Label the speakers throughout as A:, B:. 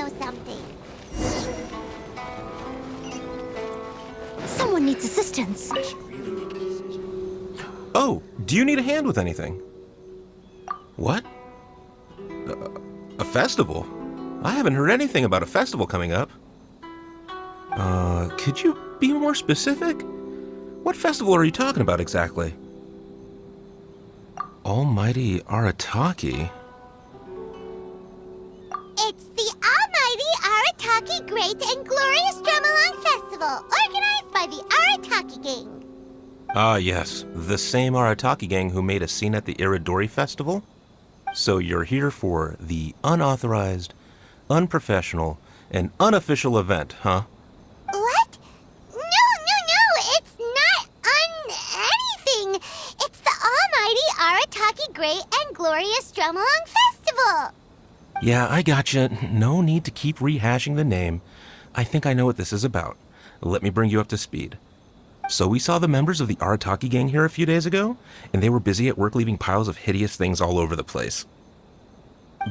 A: know something.
B: Someone needs assistance.
C: Oh, do you need a hand with anything? What? A festival? I haven't heard anything about a festival coming up. Could you be more specific? What festival are you talking about exactly? Almighty Arataki?
A: It's the Almighty Arataki Great and Glorious Drumalong Festival, organized by the Arataki Gang.
C: Ah, yes. The same Arataki gang who made a scene at the Iridori Festival? So you're here for the unauthorized, unprofessional, and unofficial event, huh?
A: What? No, it's not anything. It's the Almighty Arataki Great and Glorious Drumalong Festival.
C: Yeah, I gotcha. No need to keep rehashing the name. I think I know what this is about. Let me bring you up to speed. So we saw the members of the Arataki gang here a few days ago, and they were busy at work leaving piles of hideous things all over the place.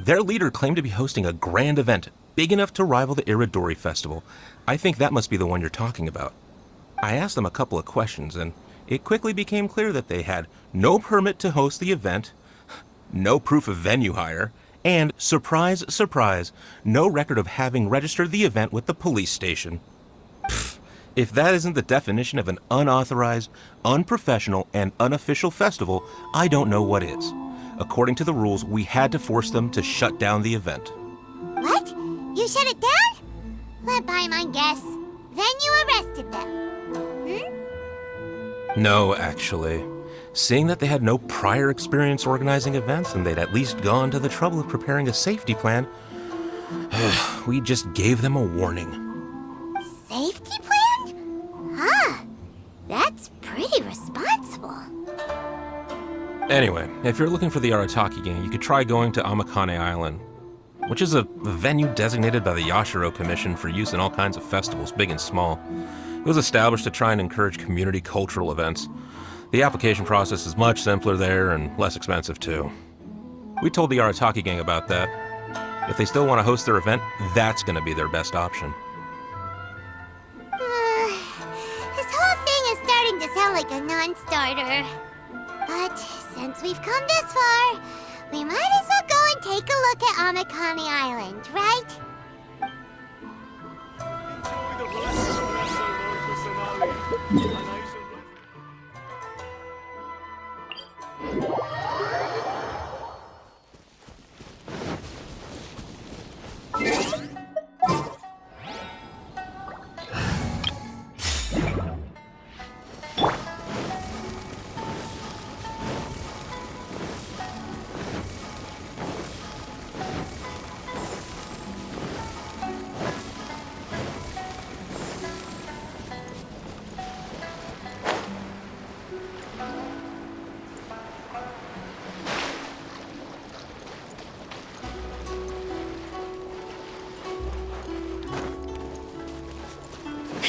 C: Their leader claimed to be hosting a grand event, big enough to rival the Iridori Festival. I think that must be the one you're talking about. I asked them a couple of questions, and it quickly became clear that they had no permit to host the event, no proof of venue hire, and, surprise, surprise, no record of having registered the event with the police station. Pfft, if that isn't the definition of an unauthorized, unprofessional, and unofficial festival, I don't know what is. According to the rules, we had to force them to shut down the event.
A: What? You shut it down? Let by my guess. Then you arrested them.
C: No, actually. Seeing that they had no prior experience organizing events and they'd at least gone to the trouble of preparing a safety plan, we just gave them a warning.
A: Safety plan? Huh. That's pretty responsible.
C: Anyway, if you're looking for the Arataki gang, you could try going to Amakane Island, which is a venue designated by the Yashiro Commission for use in all kinds of festivals, big and small. It was established to try and encourage community cultural events. The application process is much simpler there and less expensive too. We told the Arataki gang about that. If they still want to host their event, that's going to be their best option.
A: This whole thing is starting to sound like a non-starter. But since we've come this far, we might as well go and take a look at Amakane Island, right?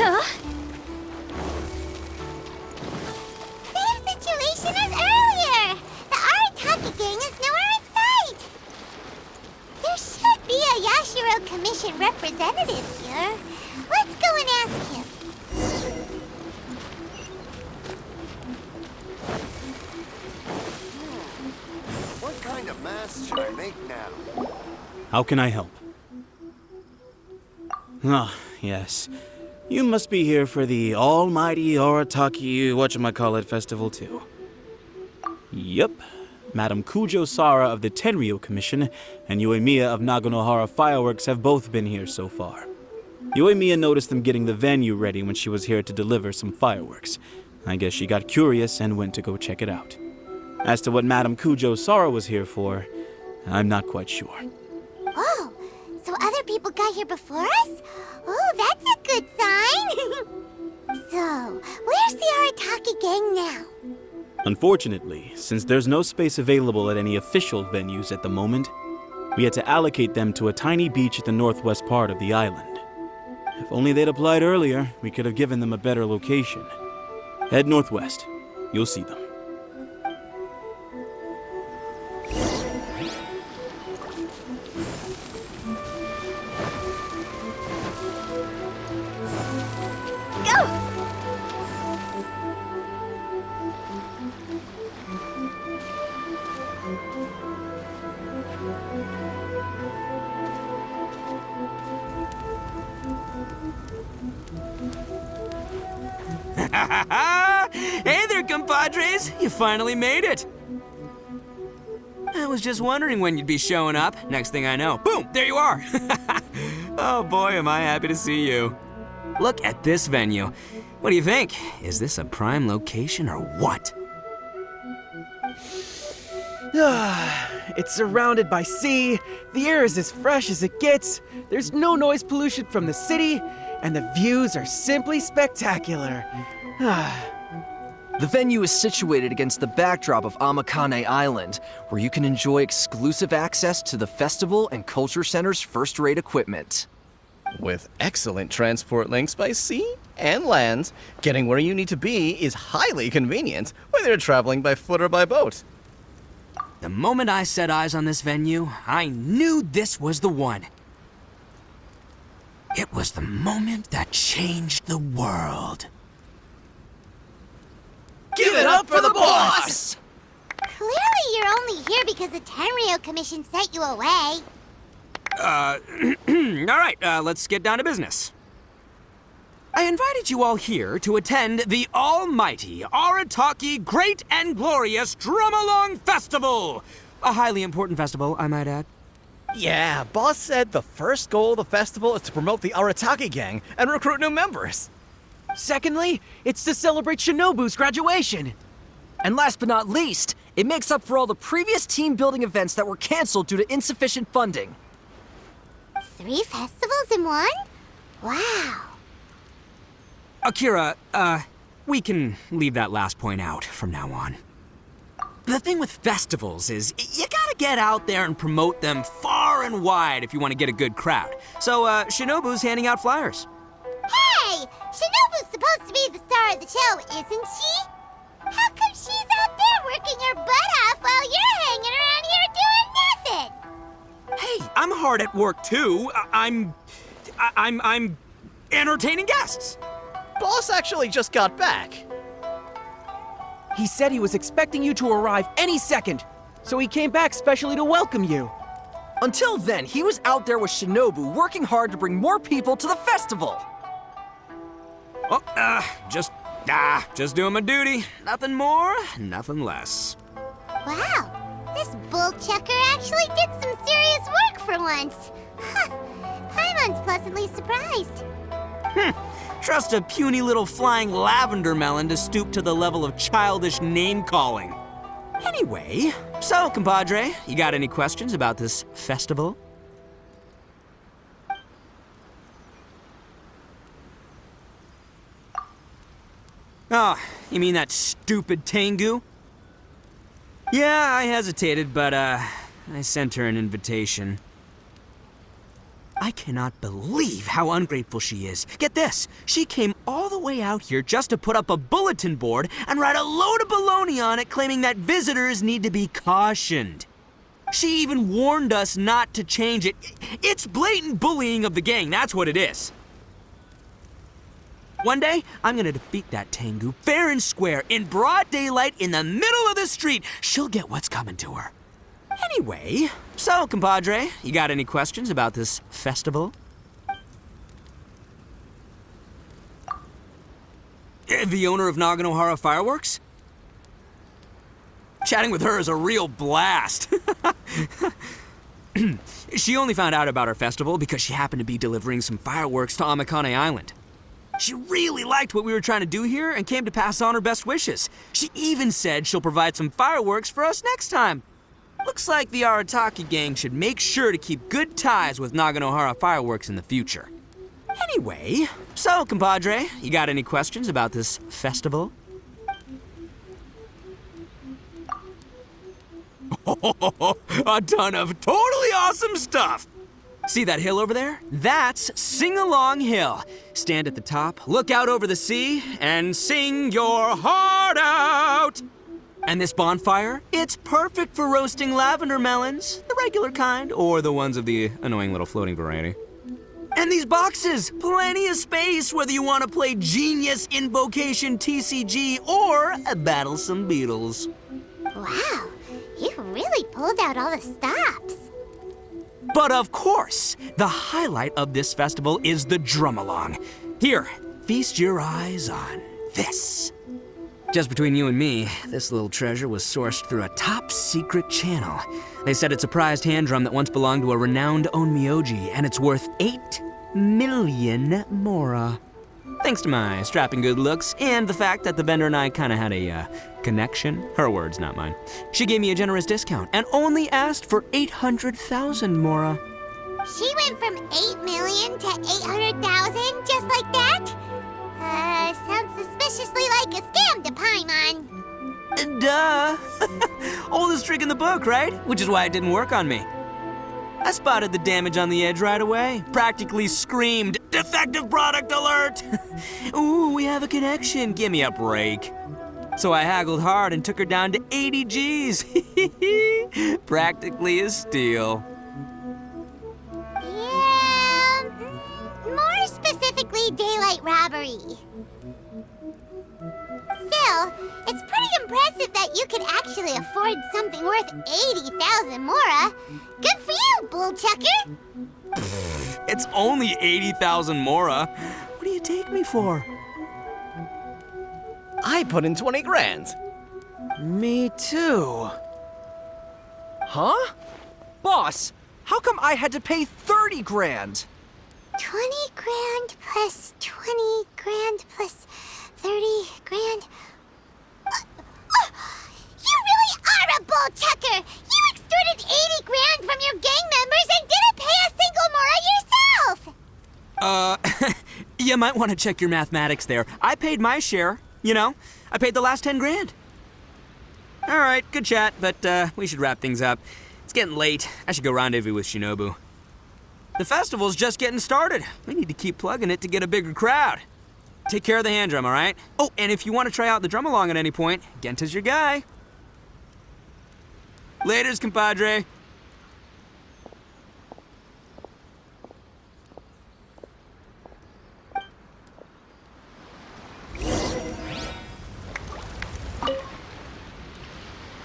B: Huh?
A: Same situation as earlier! The Arataki gang is nowhere in sight! There should be a Yashiro Commission representative here. Let's go and ask him.
D: What kind of mask should I make now?
E: How can I help? Ah, yes. You must be here for the Almighty Arataki whatchamacallit festival too. Yep. Madam Kujo Sara of the Tenryo Commission and Yoimiya of Naganohara Fireworks have both been here so far. Yoimiya noticed them getting the venue ready when she was here to deliver some fireworks. I guess she got curious and went to go check it out. As to what Madam Kujo Sara was here for, I'm not quite sure.
A: Oh, so other people got here before us? Oh, that's a good sign. So, where's the Arataki gang now?
E: Unfortunately, since there's no space available at any official venues at the moment, we had to allocate them to a tiny beach at the northwest part of the island. If only they'd applied earlier, we could have given them a better location. Head northwest. You'll see them.
B: Hey there, compadres! You finally made it! I was just wondering when you'd be showing up. Next thing I know, boom, there you are! Oh boy, am I happy to see you. Look at this venue. What do you think? Is this a prime location or what?
F: It's surrounded by sea, the air is as fresh as it gets, there's no noise pollution from the city, and the views are simply spectacular.
G: The venue is situated against the backdrop of Amakane Island, where you can enjoy exclusive access to the festival and culture center's first-rate equipment.
H: With excellent transport links by sea and land, getting where you need to be is highly convenient, whether you're traveling by foot or by boat.
B: The moment I set eyes on this venue, I knew this was the one. It was the moment that changed the world.
H: Give it up for the boss!
A: Clearly you're only here because the Tenryo Commission sent you away.
B: Alright, let's get down to business. I invited you all here to attend the almighty Arataki Great and Glorious Drum-Along Festival! A highly important festival, I might add.
H: Yeah, boss said the first goal of the festival is to promote the Arataki gang and recruit new members.
F: Secondly, it's to celebrate Shinobu's graduation.
G: And last but not least, it makes up for all the previous team-building events that were canceled due to insufficient funding.
A: 3 festivals in one? Wow.
B: Akira, we can leave that last point out from now on. The thing with festivals is, you gotta get out there and promote them far and wide if you want to get a good crowd. So, Shinobu's handing out flyers.
A: Hey! Shinobu's supposed to be the star of the show, isn't she? How come she's out there working her butt off while you're hanging around here doing nothing?
B: Hey, I'm hard at work too. I'm entertaining guests.
H: Boss actually just got back.
F: He said he was expecting you to arrive any second, so he came back specially to welcome you.
G: Until then, he was out there with Shinobu working hard to bring more people to the festival.
B: Well, just doing my duty. Nothing more, nothing less.
A: Wow, this bull chucker actually did some serious work for once. Huh, Paimon's pleasantly surprised.
B: Trust a puny little flying lavender melon to stoop to the level of childish name-calling. Anyway, so, compadre, you got any questions about this festival? Oh, you mean that stupid Tengu? Yeah, I hesitated, but, I sent her an invitation. I cannot believe how ungrateful she is. Get this, she came all the way out here just to put up a bulletin board and write a load of baloney on it claiming that visitors need to be cautioned. She even warned us not to change it. It's blatant bullying of the gang, that's what it is. One day, I'm gonna defeat that Tengu fair and square in broad daylight in the middle of the street. She'll get what's coming to her. Anyway, so, compadre, you got any questions about this festival? The owner of Naganohara Fireworks? Chatting with her is a real blast. She only found out about our festival because she happened to be delivering some fireworks to Amakane Island. She really liked what we were trying to do here and came to pass on her best wishes. She even said she'll provide some fireworks for us next time. Looks like the Arataki gang should make sure to keep good ties with Naganohara Fireworks in the future. Anyway, so, compadre, you got any questions about this festival? A ton of totally awesome stuff! See that hill over there? That's Sing-Along Hill. Stand at the top, look out over the sea, and sing your heart out! And this bonfire? It's perfect for roasting lavender melons, the regular kind, or the ones of the annoying little floating variety. And these boxes, plenty of space whether you want to play Genius Invocation TCG or battle some beetles.
A: Wow, you really pulled out all the stops.
B: But of course, the highlight of this festival is the Drum-Along. Here, feast your eyes on this. Just between you and me, this little treasure was sourced through a top-secret channel. They said it's a prized hand drum that once belonged to a renowned onmyoji, and it's worth 8 million mora. Thanks to my strapping good looks and the fact that the vendor and I kind of had a connection. Her words, not mine. She gave me a generous discount and only asked for 800,000 mora.
A: She went from 8 million to 800,000 just like that? Sounds suspiciously like a scam to Paimon.
B: Duh. Oldest trick in the book, right? Which is why it didn't work on me. I spotted the damage on the edge right away. Practically screamed, "Defective product alert!" Ooh, we have a connection. Give me a break. So I haggled hard and took her down to 80 G's. Practically a steal.
A: Yeah, more specifically, daylight robbery. Still, it's pretty impressive that you can actually afford something worth 80,000 mora. Good for you, bull chucker.
B: It's only 80,000 mora. What do you take me for?
H: I put in 20 grand.
F: Me too. Huh? Boss, how come I had to pay 30 grand?
A: 20 grand plus 20 grand plus 30 grand. You really are a bull chucker! You extorted 80 grand from your gang members and didn't pay a single mora yourself!
B: You might want to check your mathematics there. I paid my share, you know? I paid the last 10 grand. All right, good chat, but we should wrap things up. It's getting late. I should go rendezvous with Shinobu. The festival's just getting started. We need to keep plugging it to get a bigger crowd. Take care of the hand drum, all right? Oh, and if you want to try out the drum along at any point, Genta's your guy. Laters, compadre.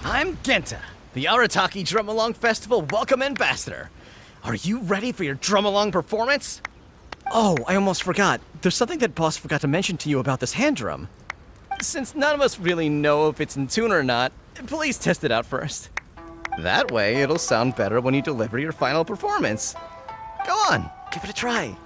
H: I'm Genta, the Arataki-Trommelfest Festival Welcome Ambassador. Are you ready for your drum-along performance? Oh, I almost forgot. There's something that Boss forgot to mention to you about this hand drum. Since none of us really know if it's in tune or not, please test it out first. That way, it'll sound better when you deliver your final performance. Go on, give it a try.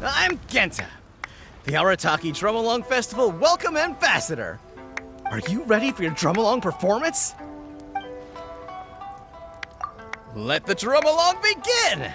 H: I'm Genta, the Arataki-Trommelfest Festival Welcome Ambassador. Are you ready for your drum-along performance? Let the drum-along begin!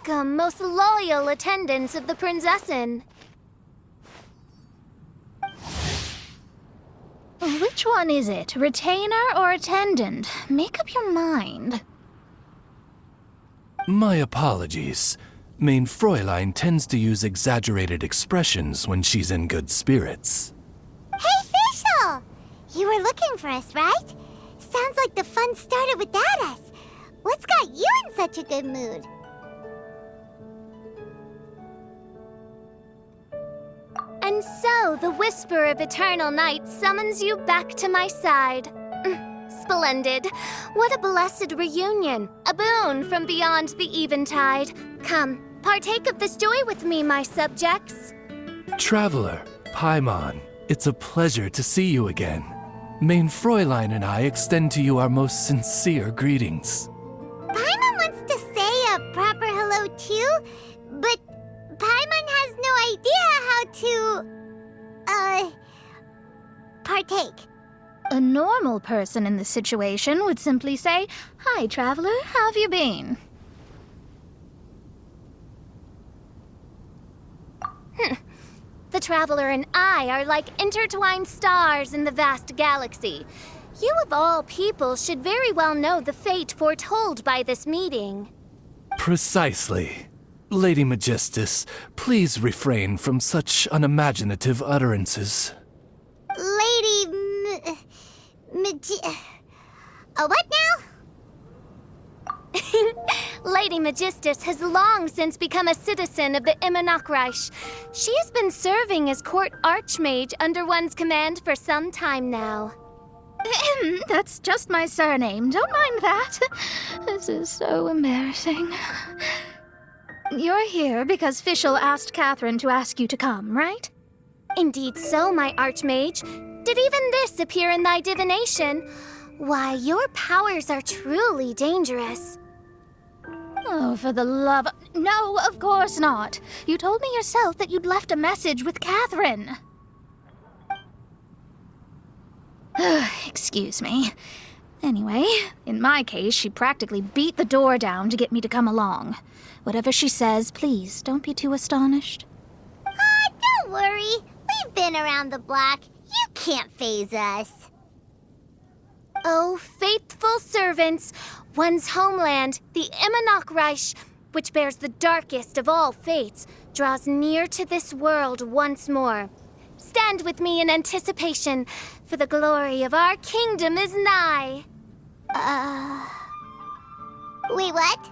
I: Welcome, most loyal attendants of the Prinzessin.
J: Which one is it, retainer or attendant? Make up your mind.
K: My apologies. Main Fräulein tends to use exaggerated expressions when she's in good spirits.
A: Hey, Fischl! You were looking for us, right? Sounds like the fun started without us. What's got you in such a good mood?
I: And so, the whisper of eternal night summons you back to my side. Splendid. What a blessed reunion. A boon from beyond the eventide. Come, partake of this joy with me, my subjects.
K: Traveler, Paimon, it's a pleasure to see you again. Main Fräulein and I extend to you our most sincere greetings.
A: Paimon wants to say a proper hello too, but Paimon has no idea how to, partake.
J: A normal person in this situation would simply say, "Hi, traveler, how have you been?"
I: The Traveler and I are like intertwined stars in the vast galaxy. You of all people should very well know the fate foretold by this meeting.
K: Precisely. Lady Magistus, please refrain from such unimaginative utterances.
A: Lady what now?
I: Lady Magistus has long since become a citizen of the Immernachtreich. She has been serving as court archmage under one's command for some time now.
J: That's just my surname. Don't mind that. This is so embarrassing. You're here because Fischl asked Catherine to ask you to come, right?
I: Indeed so, my archmage. Did even this appear in thy divination? Why, your powers are truly dangerous.
J: Oh, for the love of... No, of course not. You told me yourself that you'd left a message with Catherine. Excuse me. Anyway, in my case, she practically beat the door down to get me to come along. Whatever she says, please, don't be too astonished.
A: Don't worry. We've been around the block. You can't faze us.
I: Oh, faithful servants, one's homeland, the Immernachtreich, which bears the darkest of all fates, draws near to this world once more. Stand with me in anticipation, for the glory of our kingdom is nigh.
A: Wait, what?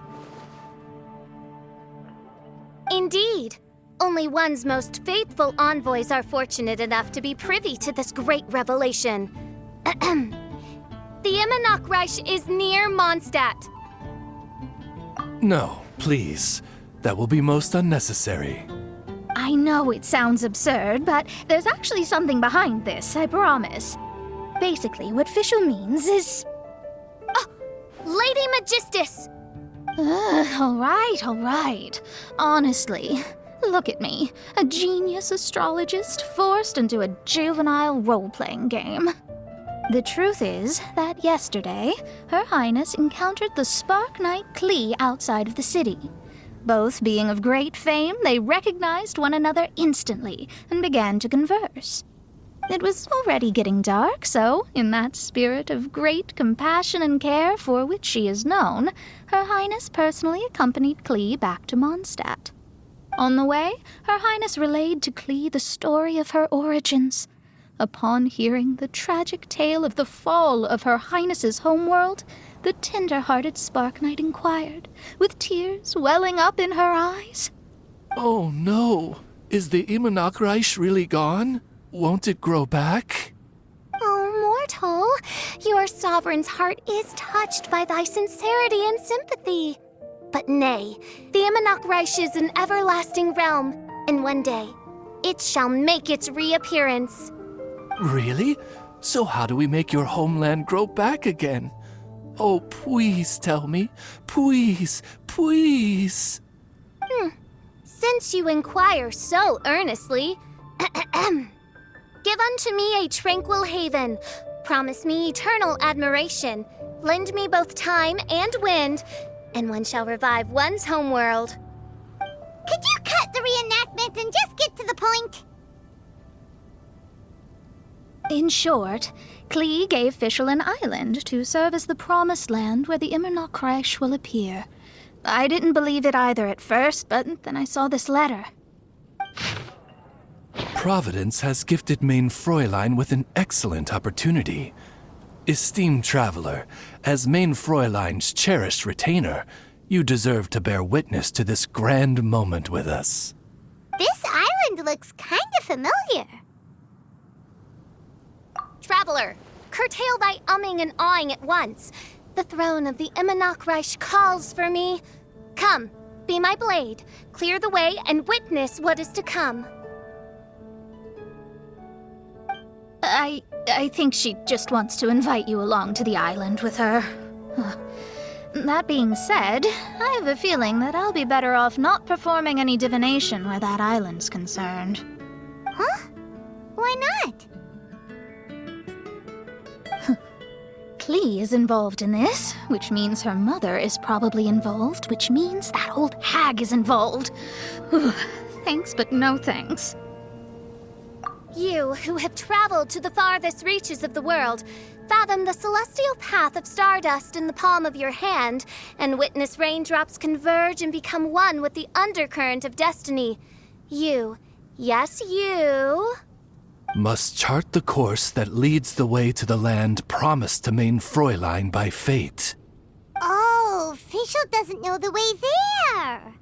I: Indeed. Only one's most faithful envoys are fortunate enough to be privy to this great revelation. The Immernachtreich is near Mondstadt.
K: No, please. That will be most unnecessary.
J: I know it sounds absurd, but there's actually something behind this, I promise. Basically, what Fischl means is...
I: Lady Magistus!
J: All right. Honestly, look at me. A genius astrologist forced into a juvenile role-playing game. The truth is that yesterday, Her Highness encountered the Spark Knight Klee outside of the city. Both being of great fame, they recognized one another instantly and began to converse. It was already getting dark, so, in that spirit of great compassion and care for which she is known, Her Highness personally accompanied Klee back to Mondstadt. On the way, Her Highness relayed to Klee the story of her origins. Upon hearing the tragic tale of the fall of Her Highness's homeworld, the tender-hearted Spark Knight inquired, with tears welling up in her eyes.
K: Oh no! Is the Immernachtreich really gone? Won't it grow back?
I: Oh, mortal, your sovereign's heart is touched by thy sincerity and sympathy. But nay, the Immernachtreich is an everlasting realm, and one day, it shall make its reappearance.
K: Really? So how do we make your homeland grow back again? Oh, please tell me. Please, please.
I: Since you inquire so earnestly, give unto me a tranquil haven, promise me eternal admiration, lend me both time and wind, and one shall revive one's homeworld.
A: Could you cut the reenactment and just get to the point?
J: In short, Klee gave Fischl an island to serve as the promised land where the Immernachtreich will appear. I didn't believe it either at first, but then I saw this letter.
K: Providence has gifted Mein Fräulein with an excellent opportunity. Esteemed traveler, as Mein Fräulein's cherished retainer, you deserve to bear witness to this grand moment with us.
A: This island looks kind of familiar.
I: Traveler, curtail thy umming and awing at once. The throne of the Immernachtreich calls for me. Come, be my blade, clear the way, and witness what is to come.
J: I think she just wants to invite you along to the island with her. That being said, I have a feeling that I'll be better off not performing any divination where that island's concerned.
A: Huh? Why not?
J: Klee is involved in this, which means her mother is probably involved, which means that old hag is involved. Thanks, but no thanks.
I: You, who have traveled to the farthest reaches of the world, fathom the celestial path of stardust in the palm of your hand, and witness raindrops converge and become one with the undercurrent of destiny. You, yes, you...
K: must chart the course that leads the way to the land promised to Mein Fräulein by fate.
A: Oh, Fischl doesn't know the way there.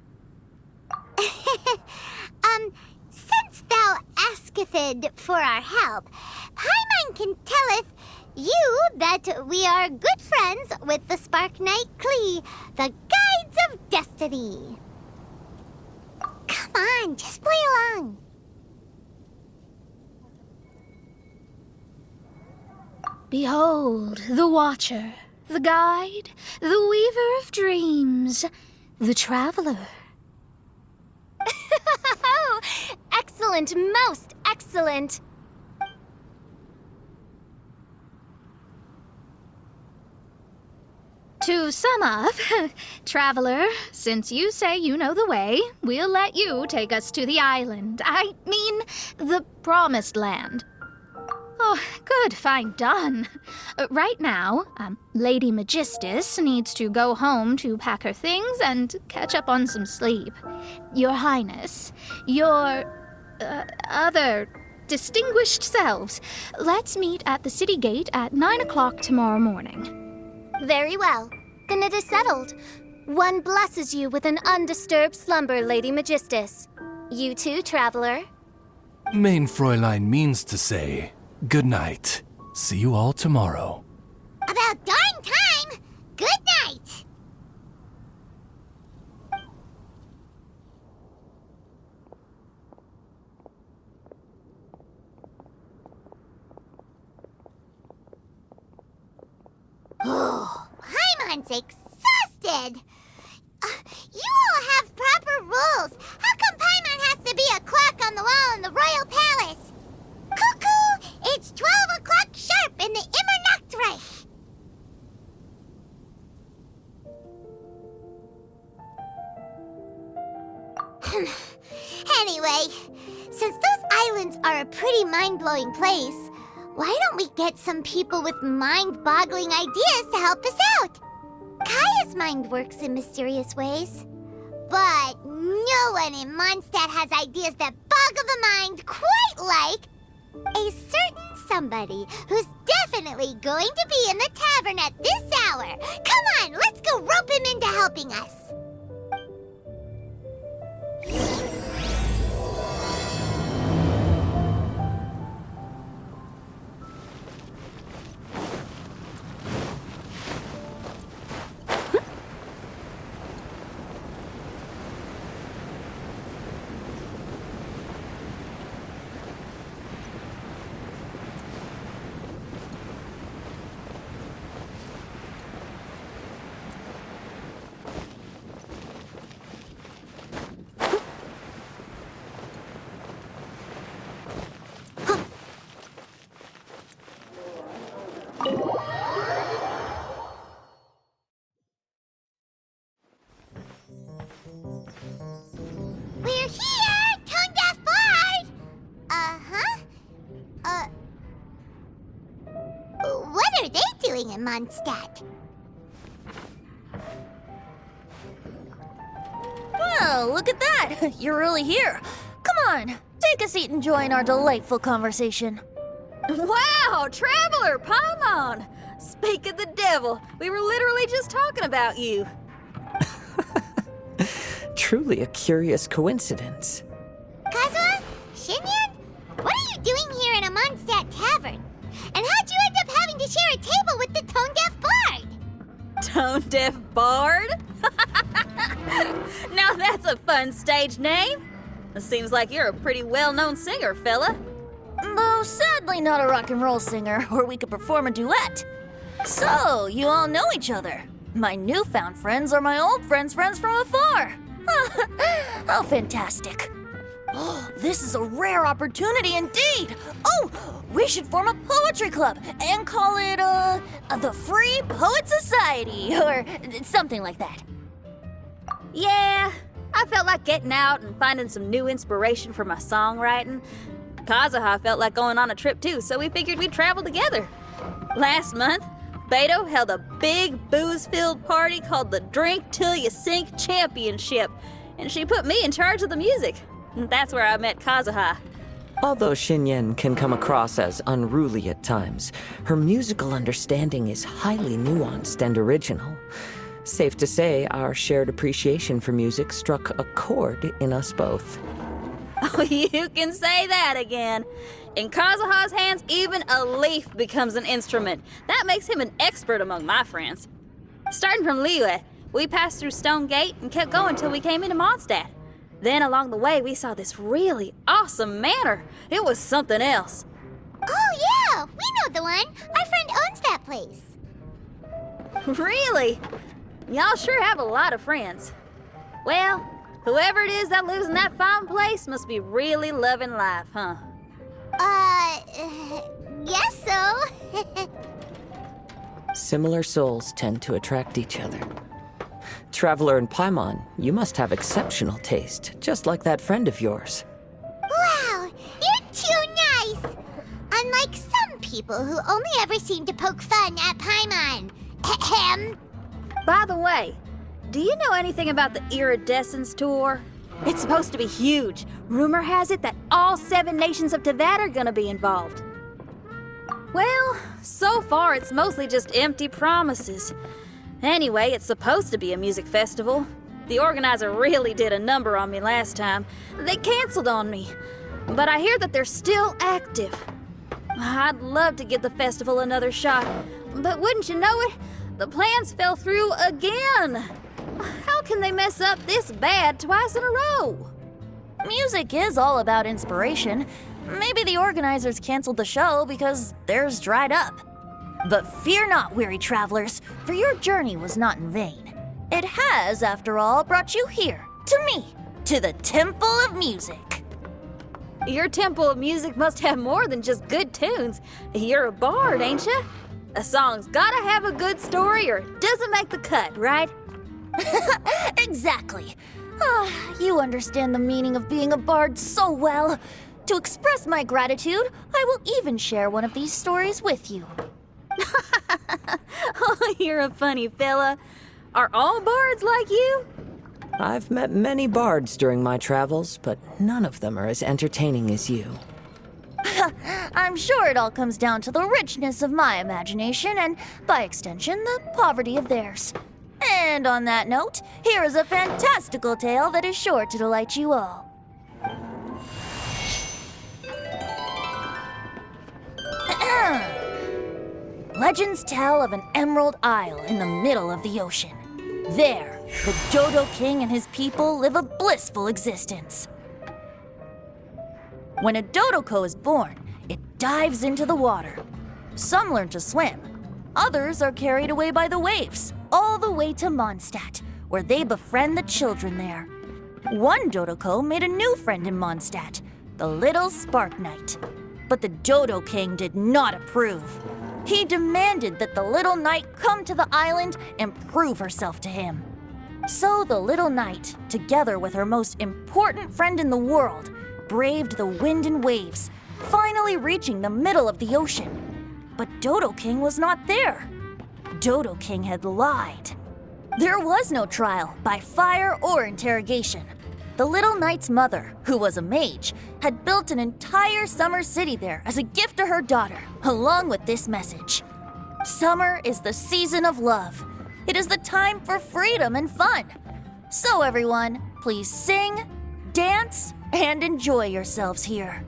A: Since thou asketh for our help, Paimon can telleth you that we are good friends with the Spark Knight Klee, the Guides of Destiny. Come on, just play along.
J: Behold, the Watcher, the Guide, the Weaver of Dreams, the Traveler.
I: Excellent, most excellent.
J: To sum up, Traveler, since you say you know the way, we'll let you take us to the island. I mean, the Promised Land. Oh, good, fine, done. Right now, Lady Magistus needs to go home to pack her things and catch up on some sleep. Your Highness, your other distinguished selves, let's meet at the city gate at 9 o'clock tomorrow morning.
I: Very well. Then it is settled. One blesses you with an undisturbed slumber, Lady Magistus. You too, Traveler.
K: Mein Fräulein means to say, good night. See you all tomorrow.
A: About darn time! Good night! Oh, Paimon's exhausted! You all have proper rules. How come Paimon has to be a clock on the wall in the royal palace? Cuckoo! It's 12 o'clock sharp in the Immernachtreich! Anyway, since those islands are a pretty mind-blowing place, why don't we get some people with mind-boggling ideas to help us out? Kaya's mind works in mysterious ways. But no one in Mondstadt has ideas that boggle the mind quite like a certain somebody who's definitely going to be in the tavern at this hour. Come on, let's go rope him into helping us. are they doing in Mondstadt?
L: Well, look at that! You're really here. Come on, take a seat and join our delightful conversation.
M: Wow, Traveler, Paimon! Speak of the devil, we were literally just talking about you.
N: Truly a curious coincidence.
A: Kazuha? Shinyan? What are you doing here in a Mondstadt tavern? And how'd you end up having to share a table with the tone-deaf bard?
M: Tone-deaf bard? Now that's a fun stage name. It seems like you're a pretty well-known singer, fella.
L: Though sadly not a rock and roll singer, or we could perform a duet. So, you all know each other. My newfound friends are my old friends' friends from afar. How fantastic. This is a rare opportunity indeed. Oh, we should form a poetry club and call it, the Free Poet Society, or something like that.
M: Yeah, I felt like getting out and finding some new inspiration for my songwriting. Kazuha felt like going on a trip too, so we figured we'd travel together. Last month, Beto held a big booze-filled party called the Drink Till You Sink Championship, and she put me in charge of the music. That's where I met Kazuha.
N: Although Shinyan can come across as unruly at times, her musical understanding is highly nuanced and original. Safe to say, our shared appreciation for music struck a chord in us both.
M: Oh, you can say that again. In Kazuha's hands, even a leaf becomes an instrument. That makes him an expert among my friends. Starting from Liyue, we passed through Stone Gate and kept going till we came into Mondstadt. Then along the way, we saw this really awesome manor. It was something else.
A: Oh yeah, we know the one. Our friend owns that place.
M: Really? Y'all sure have a lot of friends. Well, whoever it is that lives in that fine place must be really loving life, huh?
A: Guess so.
N: Similar souls tend to attract each other. Traveler and Paimon, you must have exceptional taste, just like that friend of yours.
A: Wow, you're too nice. Unlike some people who only ever seem to poke fun at Paimon. Ahem.
M: By the way, do you know anything about the Iridescence Tour? It's supposed to be huge. Rumor has it that all 7 nations of Tevat are gonna be involved. Well, so far it's mostly just empty promises. Anyway, it's supposed to be a music festival. The organizer really did a number on me last time. They canceled on me. But I hear that they're still active. I'd love to give the festival another shot. But wouldn't you know it, the plans fell through again. How can they mess up this bad twice in a row?
L: Music is all about inspiration. Maybe the organizers canceled the show because theirs dried up. But fear not, weary travelers, for your journey was not in vain. It has, after all, brought you here, to me, to the Temple of Music.
M: Your Temple of Music must have more than just good tunes. You're a bard, ain't ya? A song's gotta have a good story or it doesn't make the cut, right?
L: Exactly. You understand the meaning of being a bard so well. To express my gratitude, I will even share one of these stories with you.
M: Oh, you're a funny fella. Are all bards like you?
N: I've met many bards during my travels, but none of them are as entertaining as you.
L: I'm sure it all comes down to the richness of my imagination and, by extension, the poverty of theirs. And on that note, here is a fantastical tale that is sure to delight you all. Legends tell of an emerald isle in the middle of the ocean. There, the Dodo King and his people live a blissful existence. When a Dodoko is born, it dives into the water. Some learn to swim. Others are carried away by the waves, all the way to Mondstadt, where they befriend the children there. One Dodoko made a new friend in Mondstadt, the little Spark Knight. But the Dodo King did not approve. He demanded that the little knight come to the island and prove herself to him. So the little knight, together with her most important friend in the world, braved the wind and waves, finally reaching the middle of the ocean. But Dodo King was not there. Dodo King had lied. There was no trial by fire or interrogation. The little knight's mother, who was a mage, had built an entire summer city there as a gift to her daughter, along with this message. Summer is the season of love. It is the time for freedom and fun. So everyone, please sing, dance, and enjoy yourselves here.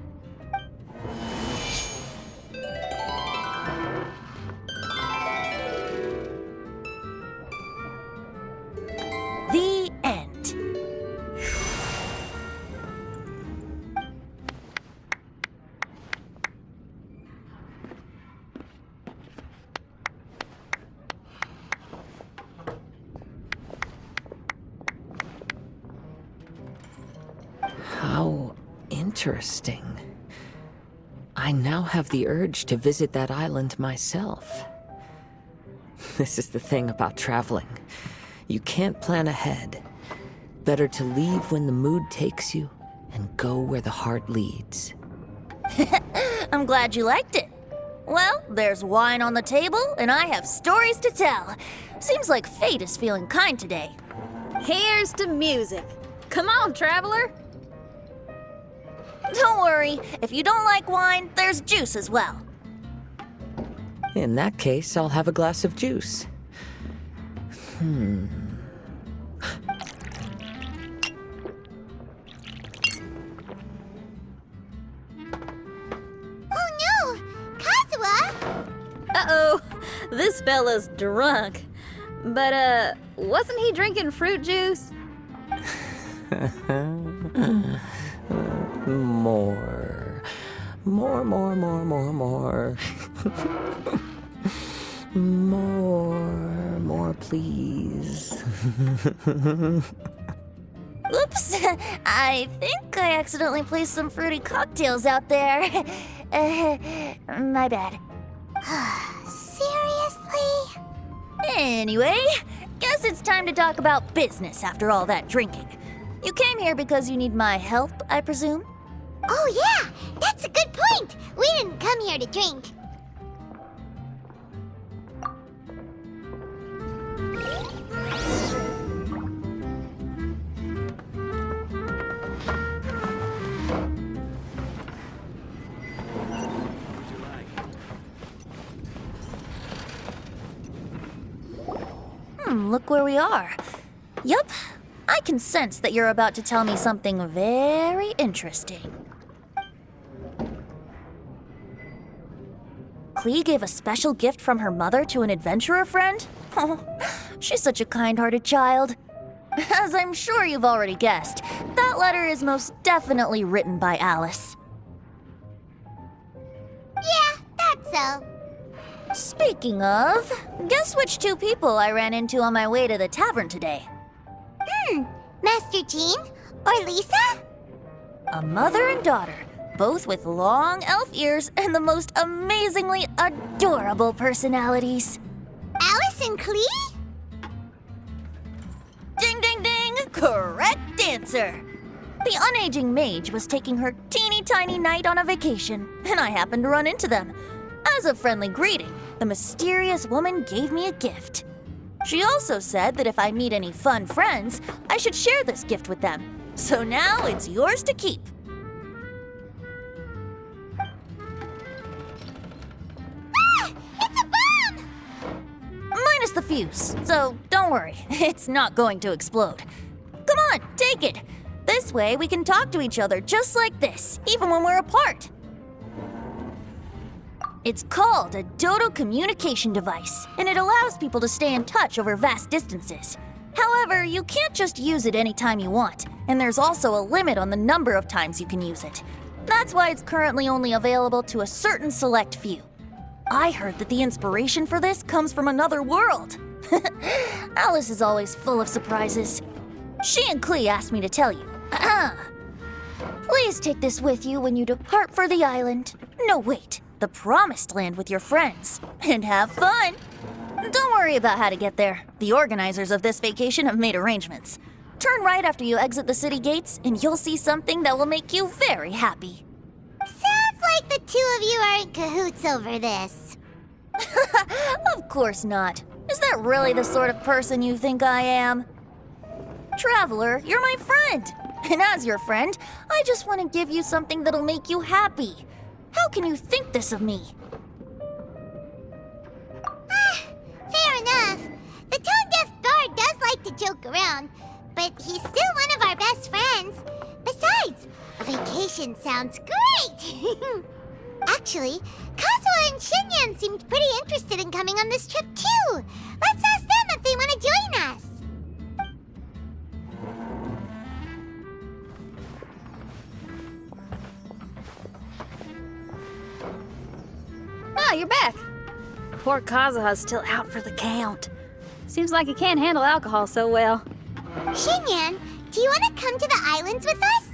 L: The end.
N: How interesting. I now have the urge to visit that island myself. This is the thing about traveling. You can't plan ahead. Better to leave when the mood takes you and go where the heart leads.
L: I'm glad you liked it. Well, there's wine on the table, and I have stories to tell. Seems like fate is feeling kind today.
M: Here's to music. Come on, traveler.
L: Don't worry, if you don't like wine, there's juice as well.
N: In that case, I'll have a glass of juice.
A: Oh no! Kazuha!
M: Uh-oh, this fella's drunk. But, wasn't he drinking fruit juice?
N: More. More, please.
L: Oops, I think I accidentally placed some fruity cocktails out there. My bad.
A: Seriously?
L: Anyway, guess it's time to talk about business after all that drinking. You came here because you need my help, I presume?
A: Oh yeah, that's a good point. We didn't come here to drink.
L: Look where we are. Yup, I can sense that you're about to tell me something very interesting. Klee gave a special gift from her mother to an adventurer friend? Oh, she's such a kind-hearted child. As I'm sure you've already guessed, that letter is most definitely written by Alice.
A: Yeah, that's so.
L: Speaking of, guess which two people I ran into on my way to the tavern today?
A: Master Jean? Or Lisa?
L: A mother and daughter, both with long elf ears and the most amazingly adorable personalities.
A: Alice and Klee?
L: Ding, ding, ding! Correct answer! The unaging mage was taking her teeny tiny knight on a vacation, and I happened to run into them. As a friendly greeting, the mysterious woman gave me a gift. She also said that if I meet any fun friends, I should share this gift with them. So now it's yours to keep.
A: Ah! It's a bomb!
L: Minus the fuse, so don't worry, it's not going to explode. Come on, take it. This way we can talk to each other just like this, even when we're apart. It's called a Dodo communication device, and it allows people to stay in touch over vast distances. However, you can't just use it anytime you want, and there's also a limit on the number of times you can use it. That's why it's currently only available to a certain select few. I heard that the inspiration for this comes from another world. Alice is always full of surprises. She and Klee asked me to tell you. Please take this with you when you depart for the island. No, wait. The Promised Land with your friends, and have fun. Don't worry about how to get there. The organizers of this vacation have made arrangements. Turn right after you exit the city gates, and you'll see something that will make you very happy.
A: Sounds like the two of you are in cahoots over this.
L: Of course not. Is that really the sort of person you think I am? Traveler, you're my friend. And as your friend, I just want to give you something that'll make you happy. How can you think this of me?
A: Fair enough. The tone-deaf bard does like to joke around, but he's still one of our best friends. Besides, a vacation sounds great! Actually, Kazuha and Shinyan seemed pretty interested in coming on this trip too. Let's ask them if they want to join us.
M: Ah, you're back. Poor Kazuha's still out for the count. Seems like he can't handle alcohol so well.
A: Shinyan, do you want to come to the islands with us?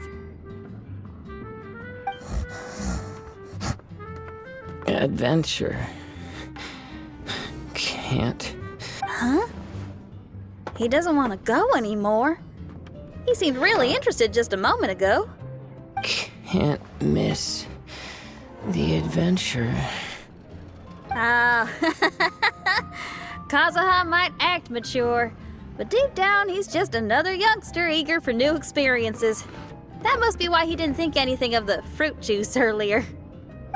N: Adventure. Can't.
M: Huh? He doesn't want to go anymore. He seemed really interested just a moment ago.
N: Can't miss the adventure.
M: Ah, Kazuha might act mature, but deep down he's just another youngster eager for new experiences. That must be why he didn't think anything of the fruit juice earlier.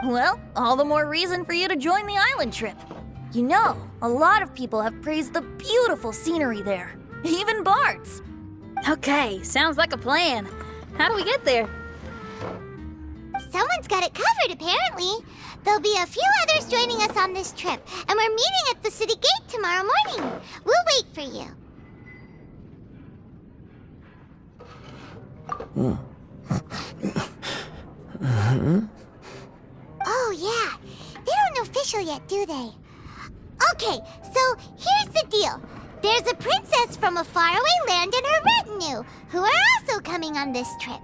L: Well, all the more reason for you to join the island trip. You know, a lot of people have praised the beautiful scenery there. Even bards.
M: Okay, sounds like a plan. How do we get there?
A: Someone's got it covered, apparently. There'll be a few others joining us on this trip, and we're meeting at the city gate tomorrow morning. We'll wait for you. Oh, yeah. They don't know official yet, do they? Okay, so here's the deal. There's a princess from a faraway land and her retinue, who are also coming on this trip.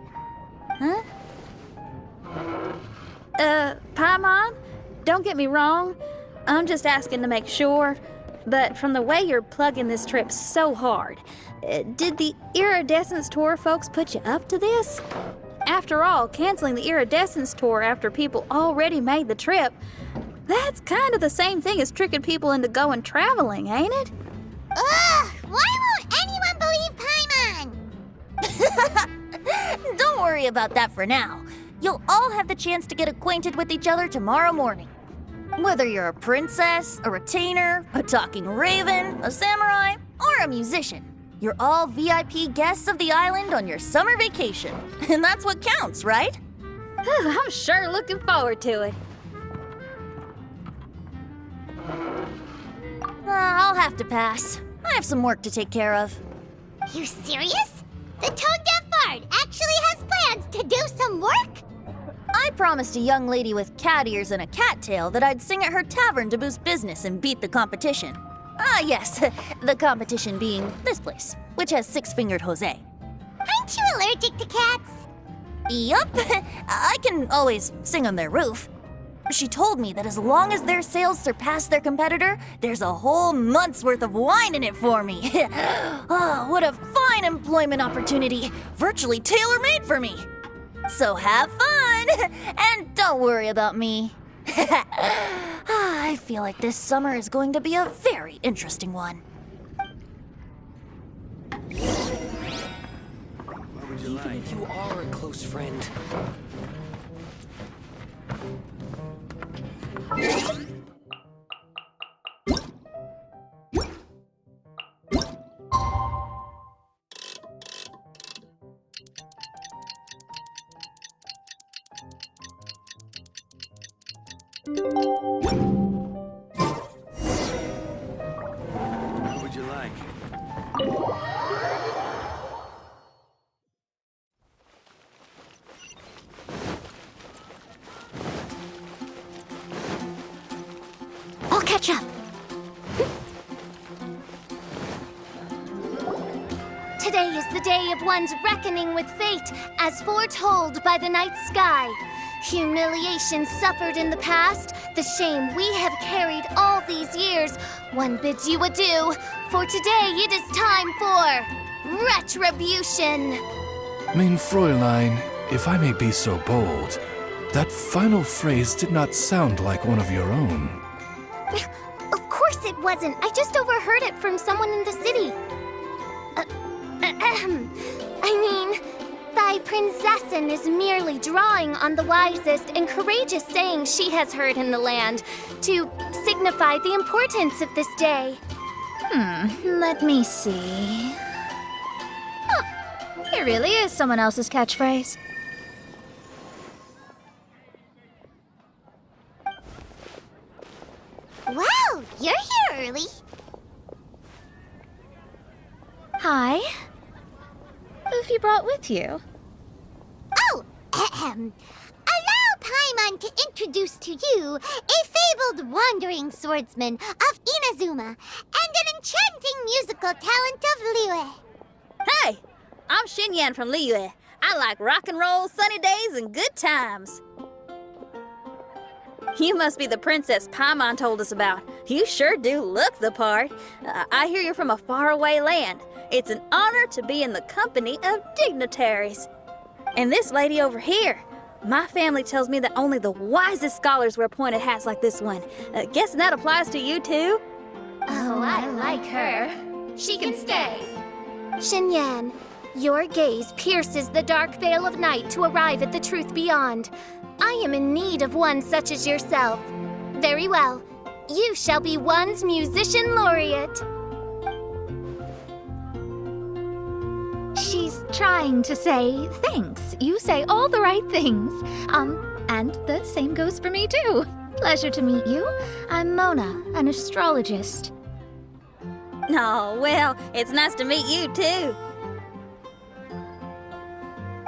M: Huh? Paimon, don't get me wrong. I'm just asking to make sure. But from the way you're plugging this trip so hard, did the Iridescence Tour folks put you up to this? After all, canceling the Iridescence Tour after people already made the trip, that's kind of the same thing as tricking people into going traveling, ain't it?
A: Ugh! Why won't anyone believe Paimon?
L: Don't worry about that for now. You'll all have the chance to get acquainted with each other tomorrow morning. Whether you're a princess, a retainer, a talking raven, a samurai, or a musician, you're all VIP guests of the island on your summer vacation. And that's what counts, right?
M: I'm sure looking forward to it.
L: I'll have to pass. I have some work to take care of.
A: You serious? The tone-deaf bard actually has plans to do some work?
L: I promised a young lady with cat ears and a cattail that I'd sing at her tavern to boost business and beat the competition. Ah, yes, the competition being this place, which has six-fingered Jose.
A: Aren't you allergic to cats?
L: Yup, I can always sing on their roof. She told me that as long as their sales surpass their competitor, there's a whole month's worth of wine in it for me. Oh, what a fine employment opportunity, virtually tailor-made for me. So have fun, and don't worry about me. I feel like this summer is going to be a very interesting one.
N: Even if you are a close friend.
D: What would you like?
A: I'll catch up.
I: Today is the day of one's reckoning with fate, as foretold by the night sky. Humiliation suffered in the past, the shame we have carried all these years. One bids you adieu, for today it is time for retribution.
K: Mein Fräulein, if I may be so bold, that final phrase did not sound like one of your own.
I: promise it wasn't. I just overheard it from someone in the city. I mean, thy prinzessin is merely drawing on the wisest and courageous sayings she has heard in the land to signify the importance of this day.
J: Let me see. Huh, here really is someone else's catchphrase.
A: Wow, you're here early.
J: Hi. Who have you brought with you?
A: Oh, allow Paimon to introduce to you a fabled wandering swordsman of Inazuma and an enchanting musical talent of Liyue.
M: Hey, I'm Xinyan from Liyue. I like rock and roll, sunny days, and good times. You must be the princess Paimon told us about. You sure do look the part. I hear you're from a faraway land. It's an honor to be in the company of dignitaries. And this lady over here, my family tells me that only the wisest scholars wear pointed hats like this one. Guessing that applies to you too?
J: Oh, I like her. She can stay.
I: Xinyan, your gaze pierces the dark veil of night to arrive at the truth beyond. I am in need of one such as yourself. Very well. You shall be one's musician laureate.
J: She's trying to say thanks. You say all the right things. And the same goes for me too. Pleasure to meet you. I'm Mona, an astrologist.
M: Oh, well, it's nice to meet you too.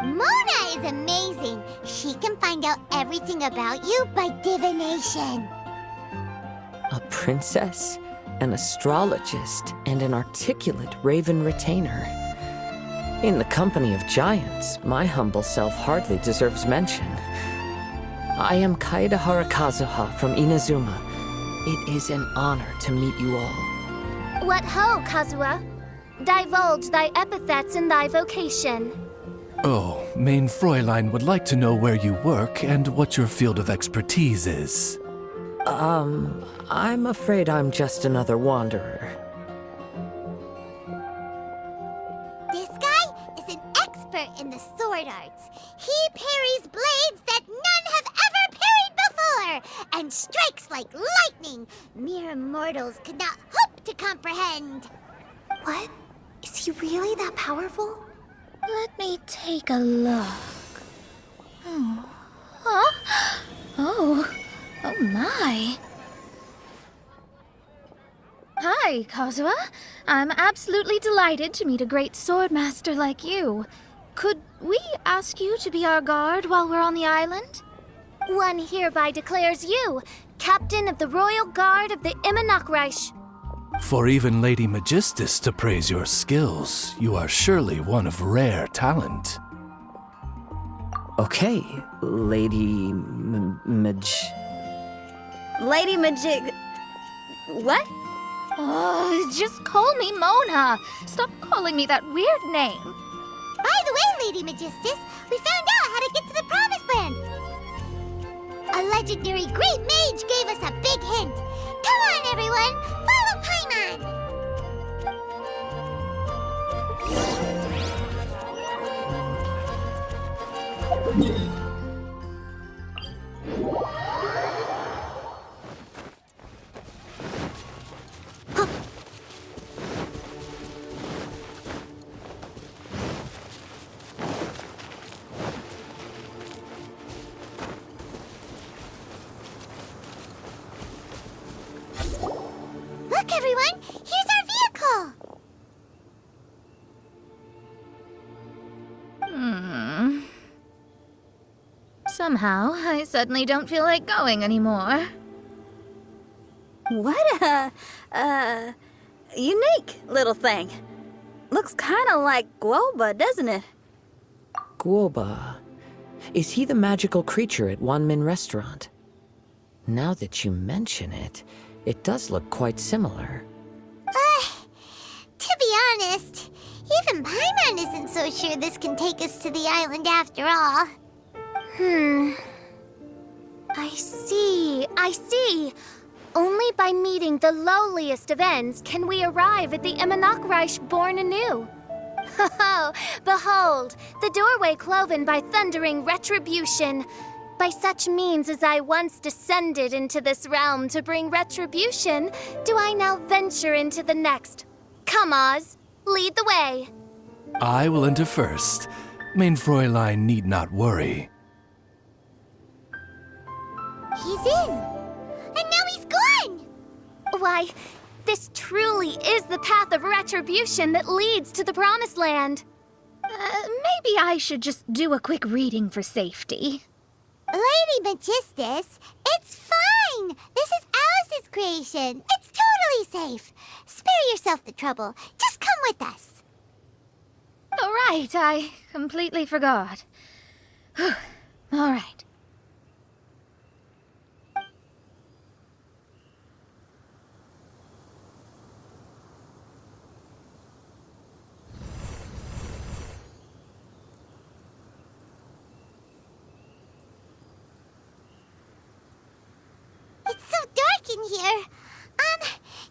A: Mona is amazing. She can find out everything about you by divination.
N: A princess, an astrologist, and an articulate raven retainer. In the company of giants, my humble self hardly deserves mention. I am Kaeda Harakazuha from Inazuma. It is an honor to meet you all.
I: What ho, Kazuha? Divulge thy epithets and thy vocation.
K: Oh, Main Fräulein would like to know where you work and what your field of expertise is.
N: I'm afraid I'm just another wanderer.
A: This guy is an expert in the sword arts. He parries blades that none have ever parried before, and strikes like lightning mere mortals could not hope to comprehend.
I: What? Is he really that powerful?
J: Let me take a look. Huh? Oh my. Hi, Kazuha. I'm absolutely delighted to meet a great swordmaster like you. Could we ask you to be our guard while we're on the island?
I: One hereby declares you captain of the Royal Guard of the Immernachtreich.
K: For even Lady Magistus to praise your skills, you are surely one of rare talent.
N: Okay, Lady
M: Lady Majig... What?
J: Oh, just call me Mona. Stop calling me that weird name.
A: By the way, Lady Magistus, we found out how to get to the Promised Land. A legendary great mage gave us a big hint. Come on, everyone, follow Paimon. Look, everyone! Here's our vehicle!
J: Somehow, I suddenly don't feel like going anymore.
M: What a, unique little thing. Looks kind of like Guoba, doesn't it?
N: Guoba. Is he the magical creature at Wanmin Restaurant? Now that you mention it, it does look quite similar.
A: To be honest, even Paimon isn't so sure this can take us to the island after all.
I: I see. Only by meeting the lowliest of ends can we arrive at the Immernachtreich born anew. Ho, behold, the doorway cloven by thundering retribution. By such means as I once descended into this realm to bring retribution, do I now venture into the next. Come, Oz, lead the way.
K: I will enter first. Main Fräulein need not worry.
A: He's in. And now he's gone.
I: Why, this truly is the path of retribution that leads to the Promised Land.
J: Maybe I should just do a quick reading for safety.
A: Lady Magistus, it's fine. This is Alice's creation. It's totally safe. Spare yourself the trouble. Just come with us.
J: All right, I completely forgot. All right.
A: It's so dark in here.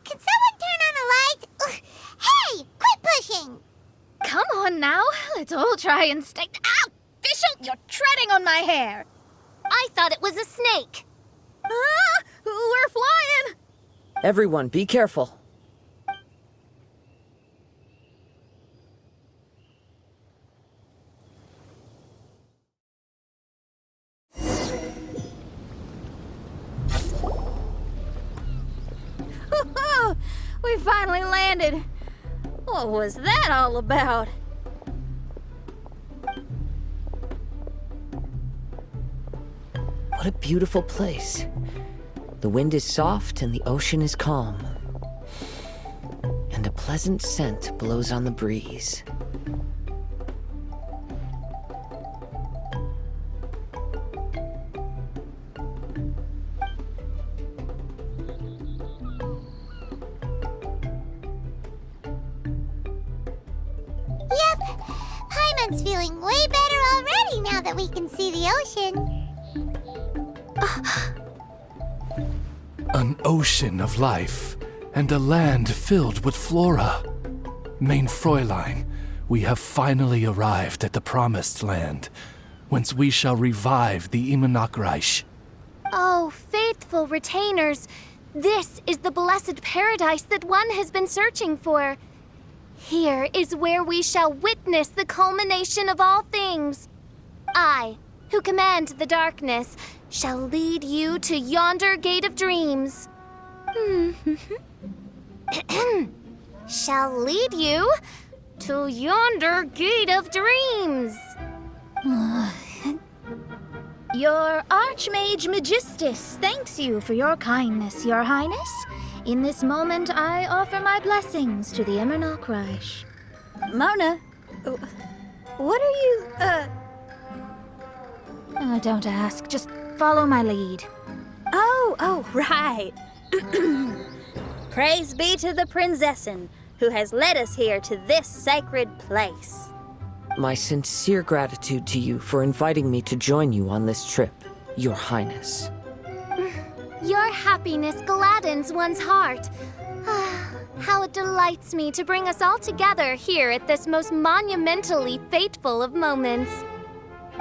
A: Can someone turn on a light? Ugh. Hey, quit pushing.
J: Come on now, let's all try and stay. Ow! Fischl, you're treading on my hair.
I: I thought it was a snake.
M: Ah, we're flying!
N: Everyone, be careful.
M: We finally landed. What was that all about?
N: What a beautiful place. The wind is soft and the ocean is calm. And a pleasant scent blows on the breeze.
A: Yep, Paimon's feeling way better already now that we can see the ocean.
K: An ocean of life, and a land filled with flora. Main Fräulein, we have finally arrived at the Promised Land, whence we shall revive the Immernachtreich.
I: Oh, faithful retainers, this is the blessed paradise that one has been searching for. Here is where we shall witness the culmination of all things. I, who command the darkness, shall lead you to yonder gate of dreams. Shall lead you to yonder gate of dreams.
J: Your Archmage Magistus thanks you for your kindness, Your Highness. In this moment, I offer my blessings to the Immernachtreich.
M: Mona, what are you,
J: Don't ask, just follow my lead.
M: Oh, right. Praise be to the Prinzessin, who has led us here to this sacred place.
N: My sincere gratitude to you for inviting me to join you on this trip, Your Highness.
I: Your happiness gladdens one's heart. How it delights me to bring us all together here at this most monumentally fateful of moments.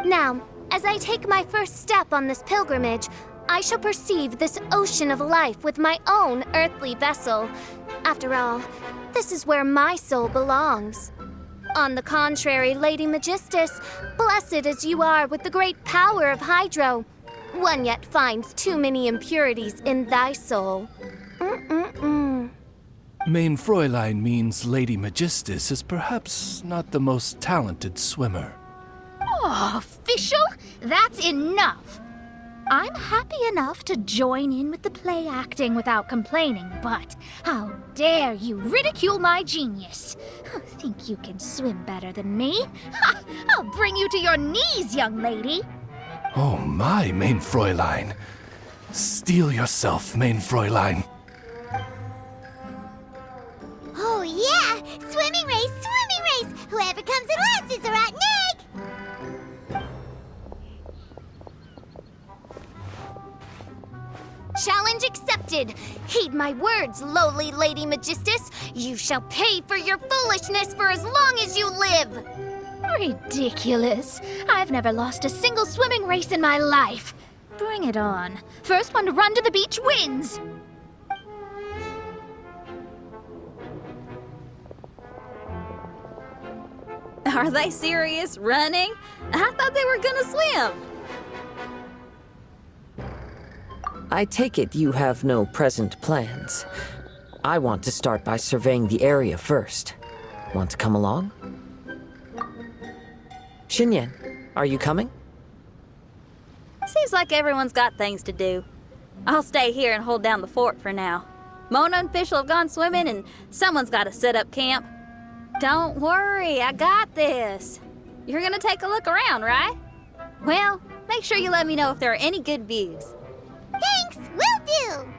I: Now, as I take my first step on this pilgrimage, I shall perceive this ocean of life with my own earthly vessel. After all, this is where my soul belongs. On the contrary, Lady Magistus, blessed as you are with the great power of Hydro, one yet finds too many impurities in thy soul.
K: Main Fräulein means Lady Magistus is perhaps not the most talented swimmer.
J: Oh, Fischl, that's enough. I'm happy enough to join in with the play acting without complaining, but how dare you ridicule my genius? Think you can swim better than me? Ha! I'll bring you to your knees, young lady.
K: Oh my, Main Fräulein. Steel yourself, Main Fräulein.
A: Oh yeah, swimming race! Whoever comes in last is a rotten egg!
I: Challenge challenge accepted. Heed my words, lowly Lady Magistus. You shall pay for your foolishness for as long as you live.
J: Ridiculous. I've never lost a single swimming race in my life. Bring it on. First one to run to the beach wins.
M: Are they serious? Running? I thought they were gonna swim.
N: I take it you have no present plans. I want to start by surveying the area first. Want to come along? Xinyan, are you coming?
M: Seems like everyone's got things to do. I'll stay here and hold down the fort for now. Mona and Fish will have gone swimming, and someone's got to set up camp. Don't worry, I got this. You're gonna take a look around, right? Well, make sure you let me know if there are any good views.
A: Thanks, will do.